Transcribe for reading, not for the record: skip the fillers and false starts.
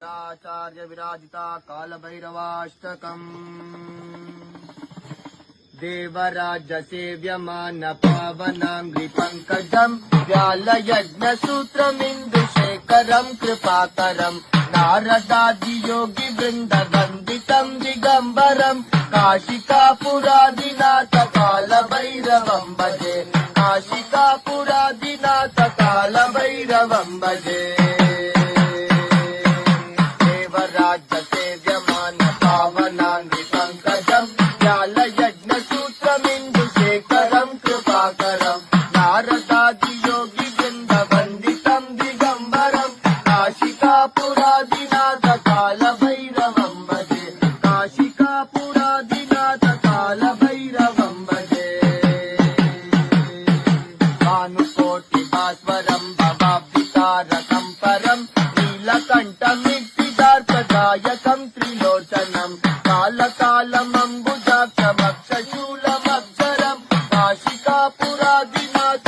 आचार्य विराजिता कालभैरवाष्टकम् देवराज सेव्यमान पावनांग्रि पंकजम् व्यालयज्ञसूत्रमिन्दुशेखरम् कृपाकरम् नारदादि योगी वृन्द वन्दितम् दिगम्बरम् काशिकापुरादिनाथ कालभैरवम् भजे काशिकापुरादिनाथ कालभैरवम् भजे राज्य सेव्यमान पावनांग्रि पंकजम् व्यालयज्ञसूत्रमिन्दुशेखरम् कृपाकरम् नारदादि योगी वृन्द वन्दितम् दिगम्बरम् काशिकापुरादिनाथ कालभैरवम् भजे काशिकापुरादिनाथ कालभैरवम् भजे भानुकोटि भास्वरम् भवाब्धितारकम् परम् नीलकण्ठमित्तिदार्कदायकम् त्रिलोचनम् कालकालमम्बुजाक्षमक्षशूलमक्षरम् काशिकापुरादिनाथ